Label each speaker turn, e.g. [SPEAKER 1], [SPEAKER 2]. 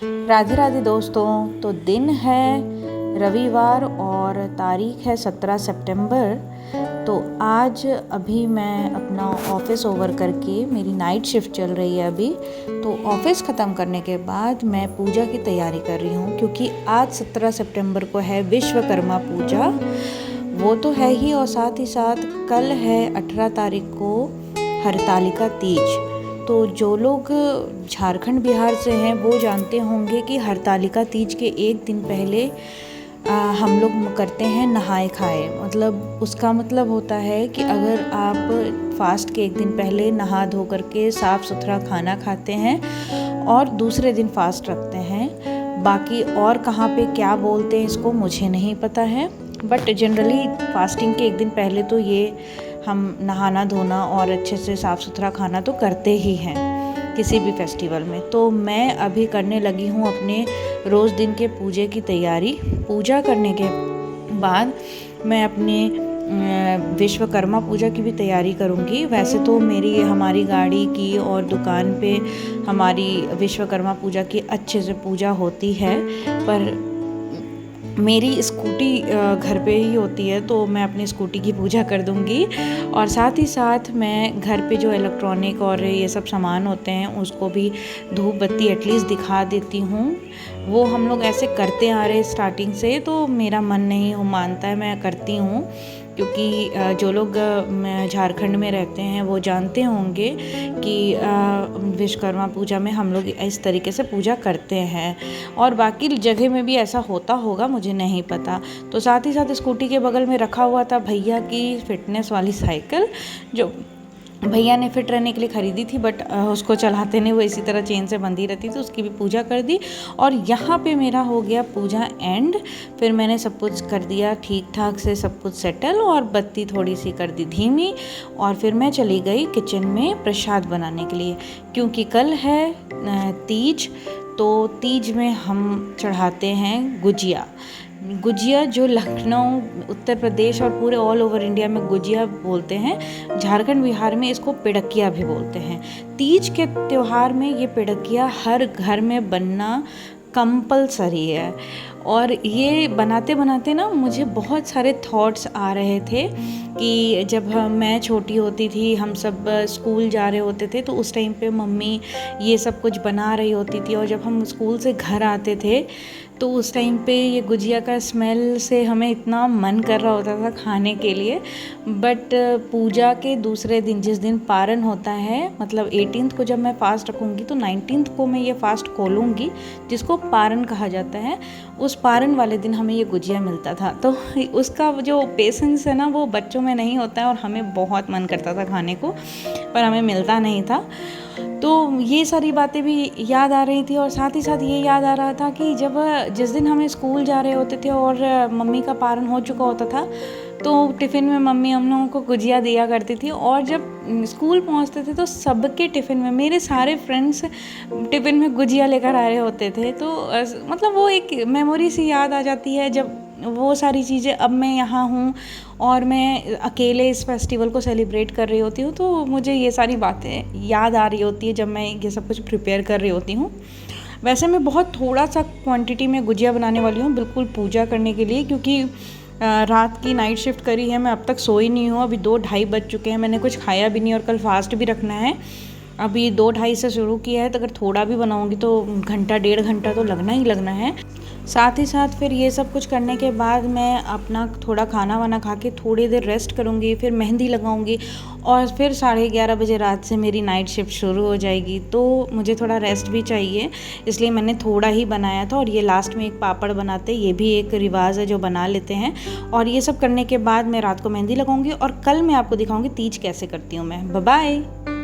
[SPEAKER 1] राधे राधे दोस्तों। तो दिन है रविवार और तारीख है 17 सितंबर। तो आज अभी मैं अपना ऑफ़िस ओवर करके, मेरी नाइट शिफ्ट चल रही है अभी, तो ऑफ़िस ख़त्म करने के बाद मैं पूजा की तैयारी कर रही हूँ, क्योंकि आज 17 सितंबर को है विश्वकर्मा पूजा। वो तो है ही, और साथ ही साथ कल है 18 तारीख को हरतालिका तीज। तो जो लोग झारखंड बिहार से हैं वो जानते होंगे कि हरतालिका तीज के एक दिन पहले हम लोग करते हैं नहाए खाए। मतलब उसका मतलब होता है कि अगर आप फास्ट के एक दिन पहले नहा धो करके साफ़ सुथरा खाना खाते हैं और दूसरे दिन फास्ट रखते हैं। बाकी और कहाँ पे क्या बोलते हैं इसको मुझे नहीं पता है, बट जनरली फास्टिंग के एक दिन पहले तो ये हम नहाना धोना और अच्छे से साफ़ सुथरा खाना तो करते ही हैं किसी भी फेस्टिवल में। तो मैं अभी करने लगी हूँ अपने रोज़ दिन के पूजे की तैयारी। पूजा करने के बाद मैं अपने विश्वकर्मा पूजा की भी तैयारी करूँगी। वैसे तो हमारी गाड़ी की और दुकान पे हमारी विश्वकर्मा पूजा की अच्छे से पूजा होती है, पर मेरी स्कूटी घर पे ही होती है, तो मैं अपनी स्कूटी की पूजा कर दूंगी। और साथ ही साथ मैं घर पे जो इलेक्ट्रॉनिक और ये सब सामान होते हैं उसको भी धूप बत्ती एटलीस्ट दिखा देती हूँ। वो हम लोग ऐसे करते आ रहे स्टार्टिंग से, तो मेरा मन नहीं मानता है, मैं करती हूँ। क्योंकि जो लोग झारखंड में रहते हैं वो जानते होंगे कि विश्वकर्मा पूजा में हम लोग इस तरीके से पूजा करते हैं, और बाकी जगह में भी ऐसा होता होगा, मुझे नहीं पता। तो साथ ही साथ स्कूटी के बगल में रखा हुआ था भैया की फिटनेस वाली साइकिल, जो भैया ने फिट रहने के लिए ख़रीदी थी, बट उसको चलाते नहीं, वो इसी तरह चेन से बंधी रहती थी। उसकी भी पूजा कर दी और यहाँ पे मेरा हो गया पूजा एंड। फिर मैंने सब कुछ कर दिया ठीक ठाक से, सब कुछ सेटल, और बत्ती थोड़ी सी कर दी धीमी, और फिर मैं चली गई किचन में प्रसाद बनाने के लिए, क्योंकि कल है तीज। तो तीज में हम चढ़ाते हैं गुजिया। गुजिया जो लखनऊ, उत्तर प्रदेश और पूरे ऑल ओवर इंडिया में गुजिया बोलते हैं। झारखंड बिहार में इसको पिड़किया भी बोलते हैं। तीज के त्यौहार में ये पिड़किया हर घर में बनना कंपलसरी है। और ये बनाते बनाते ना मुझे बहुत सारे थॉट्स आ रहे थे कि जब मैं छोटी होती थी, हम सब स्कूल जा रहे होते थे, तो उस टाइम पे मम्मी ये सब कुछ बना रही होती थी, और जब हम स्कूल से घर आते थे तो उस टाइम पे ये गुजिया का स्मेल से हमें इतना मन कर रहा होता था खाने के लिए। बट पूजा के दूसरे दिन, जिस दिन पारण होता है, मतलब 18th को जब मैं फ़ास्ट रखूँगी तो 19th को मैं ये फ़ास्ट खोलूँगी, जिसको पारण कहा जाता है। उस पारण वाले दिन हमें ये गुजिया मिलता था, तो उसका जो पेशेंस है ना वो बच्चों में नहीं होता है, और हमें बहुत मन करता था खाने को, पर हमें मिलता नहीं था। तो ये सारी बातें भी याद आ रही थी, और साथ ही साथ ये याद आ रहा था कि जिस दिन हमें स्कूल जा रहे होते थे और मम्मी का पारण हो चुका होता था, तो टिफ़िन में मम्मी हम लोगों को गुजिया दिया करती थी। और जब स्कूल पहुंचते थे तो सबके टिफ़िन में, मेरे सारे फ्रेंड्स टिफ़िन में गुजिया लेकर आ रहे होते थे। तो मतलब वो एक मेमोरी सी याद आ जाती है, जब वो सारी चीज़ें, अब मैं यहाँ हूँ और मैं अकेले इस फेस्टिवल को सेलिब्रेट कर रही होती हूँ, तो मुझे ये सारी बातें याद आ रही होती है जब मैं ये सब कुछ प्रिपेयर कर रही होती हूँ। वैसे मैं बहुत थोड़ा सा क्वांटिटी में गुजिया बनाने वाली हूँ, बिल्कुल पूजा करने के लिए, क्योंकि रात की नाइट शिफ्ट करी है, मैं अब तक सोई नहीं हूँ। अभी 2-2:30 बज चुके हैं, मैंने कुछ खाया भी नहीं, और कल फास्ट भी रखना है। अभी 2-2:30 से शुरू किया है, तो अगर थोड़ा भी बनाऊँगी तो घंटा 1.5 घंटा तो लगना ही लगना है। साथ ही साथ फिर ये सब कुछ करने के बाद मैं अपना थोड़ा खाना वाना खा के थोड़ी देर रेस्ट करूँगी, फिर मेहंदी लगाऊँगी, और फिर 11:30 बजे रात से मेरी नाइट शिफ्ट शुरू हो जाएगी। तो मुझे थोड़ा रेस्ट भी चाहिए, इसलिए मैंने थोड़ा ही बनाया था। और ये लास्ट में एक पापड़ बनाते, ये भी एक रिवाज है जो बना लेते हैं। और ये सब करने के बाद मैं रात को मेहंदी लगाऊँगी, और कल मैं आपको दिखाऊँगी तीज कैसे करती हूँ मैं। Bye bye.